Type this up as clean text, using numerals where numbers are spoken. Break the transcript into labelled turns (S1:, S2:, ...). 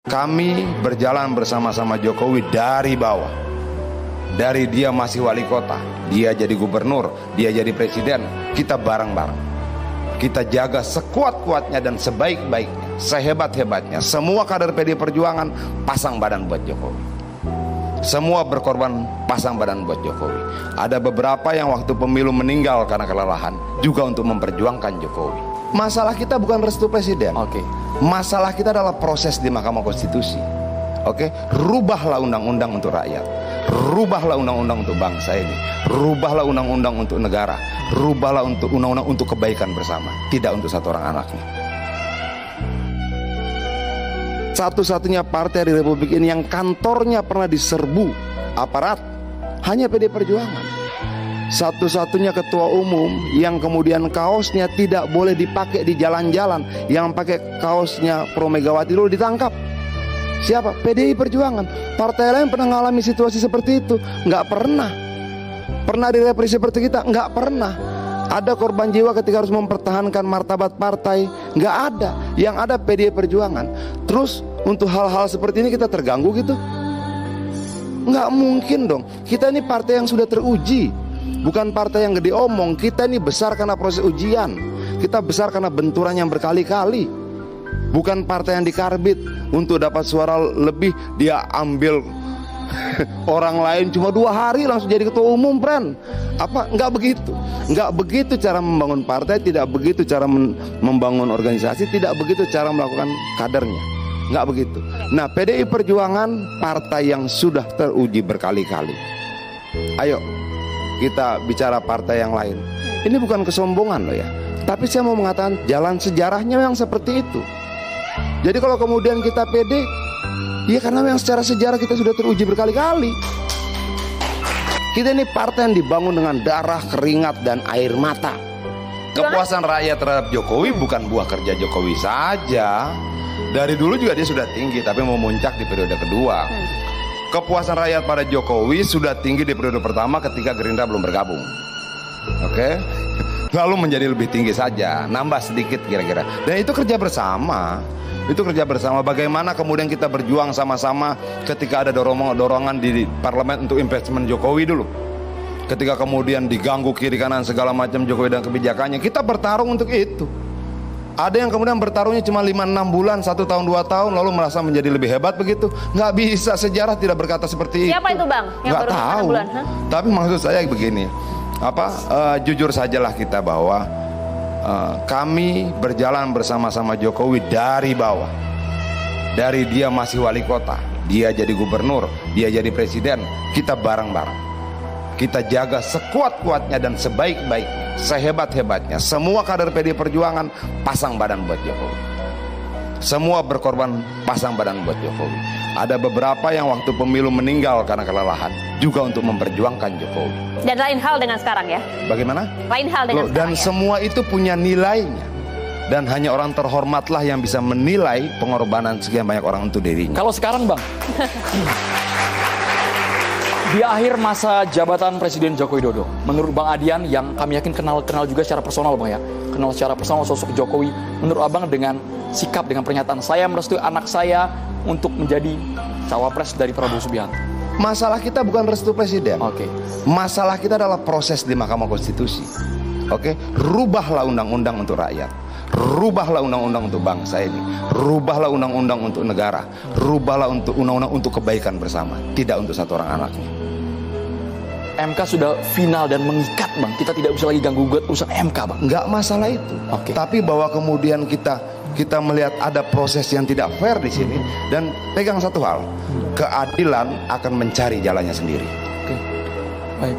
S1: Kami berjalan bersama-sama Jokowi dari bawah. Dari dia masih wali kota, dia jadi gubernur, dia jadi presiden, kita bareng-bareng. Kita jaga sekuat-kuatnya dan sebaik-baiknya, sehebat-hebatnya. Semua kader PD Perjuangan pasang badan buat Jokowi. Semua berkorban pasang badan buat Jokowi. Ada beberapa yang waktu pemilu meninggal karena kelelahan, juga untuk memperjuangkan Jokowi. Masalah kita bukan restu presiden. Masalah kita adalah proses di Mahkamah Konstitusi. Rubahlah undang-undang untuk rakyat. Rubahlah undang-undang untuk bangsa ini. Rubahlah undang-undang untuk negara. Rubahlah untuk undang-undang untuk kebaikan bersama, tidak untuk satu orang anaknya. Satu-satunya partai di Republik ini yang kantornya pernah diserbu aparat hanya PD Perjuangan. Satu-satunya ketua umum yang kemudian kaosnya tidak boleh dipakai di jalan-jalan, yang pakai kaosnya Pro Megawati dulu ditangkap. Siapa? PDI Perjuangan. Partai lain pernah mengalami situasi seperti itu? Nggak pernah. Pernah direpresi seperti kita? Nggak pernah. Ada korban jiwa ketika harus mempertahankan martabat partai? Nggak ada. Yang ada PDI Perjuangan. Terus untuk hal-hal seperti ini kita terganggu gitu? Nggak mungkin dong. Kita ini partai yang sudah teruji, bukan partai yang gede omong. Kita ini besar karena proses ujian. Kita besar karena benturan yang berkali-kali. Bukan partai yang dikarbit untuk dapat suara lebih, dia ambil orang lain cuma 2 hari langsung jadi ketua umum, friend. Apa? Nggak begitu. Nggak begitu cara membangun partai, tidak begitu cara membangun organisasi, tidak begitu cara melakukan kadernya. Nggak begitu. Nah, PDI Perjuangan partai yang sudah teruji berkali-kali. Ayo kita bicara partai yang lain. Ini bukan kesombongan loh ya, tapi saya mau mengatakan jalan sejarahnya yang seperti itu. Jadi kalau kemudian kita pede, ya karena memang secara sejarah kita sudah teruji berkali-kali. Kita ini partai yang dibangun dengan darah, keringat, dan air mata. Kepuasan rakyat terhadap Jokowi bukan buah kerja Jokowi saja. Dari dulu juga dia sudah tinggi, tapi mau muncak di periode kedua. Kepuasan rakyat pada Jokowi sudah tinggi di periode pertama ketika Gerindra belum bergabung. Lalu menjadi lebih tinggi saja, nambah sedikit kira-kira. Dan itu kerja bersama. Itu kerja bersama. Bagaimana kemudian kita berjuang sama-sama ketika ada dorongan di parlemen untuk impeachment Jokowi dulu. Ketika kemudian diganggu kiri kanan segala macam Jokowi dan kebijakannya, kita bertarung untuk itu. Ada yang kemudian bertarungnya cuma 5-6 bulan, 1 tahun 2 tahun, lalu merasa menjadi lebih hebat begitu. Nggak bisa, sejarah tidak berkata seperti itu.
S2: Siapa itu bang? Yang
S1: nggak tahu. Tapi maksud saya begini, jujur sajalah kita bahwa kami berjalan bersama-sama Jokowi dari bawah. Dari dia masih wali kota, dia jadi gubernur, dia jadi presiden, kita bareng-bareng. Kita jaga sekuat-kuatnya dan sebaik-baiknya, sehebat-hebatnya. Semua kader PD Perjuangan pasang badan buat Jokowi. Semua berkorban pasang badan buat Jokowi. Ada beberapa yang waktu pemilu meninggal karena kelelahan, juga untuk memperjuangkan Jokowi.
S2: Dan lain hal dengan sekarang ya?
S1: Bagaimana?
S2: Lain hal dengan
S1: dan
S2: sekarang,
S1: semua itu punya nilainya. Dan hanya orang terhormatlah yang bisa menilai pengorbanan sekian banyak orang untuk dirinya.
S3: Kalau sekarang bang, di akhir masa jabatan Presiden Joko Widodo, menurut Bang Adian yang kami yakin kenal juga secara personal bang ya, kenal secara personal sosok Jokowi, menurut abang dengan sikap, dengan pernyataan saya merestui anak saya untuk menjadi cawapres dari Prabowo Subianto.
S1: Masalah kita bukan restu presiden. Masalah kita adalah proses di Mahkamah Konstitusi. Rubahlah undang-undang untuk rakyat. Rubahlah undang-undang untuk bangsa ini. Rubahlah undang-undang untuk negara. Rubahlah untuk undang-undang untuk kebaikan bersama, tidak untuk satu orang anaknya.
S3: MK sudah final dan mengikat bang, kita tidak bisa lagi ganggu gugat urusan MK bang.
S1: Nggak masalah itu. Tapi bahwa kemudian kita melihat ada proses yang tidak fair di sini, dan pegang satu hal, keadilan akan mencari jalannya sendiri.
S3: Baik.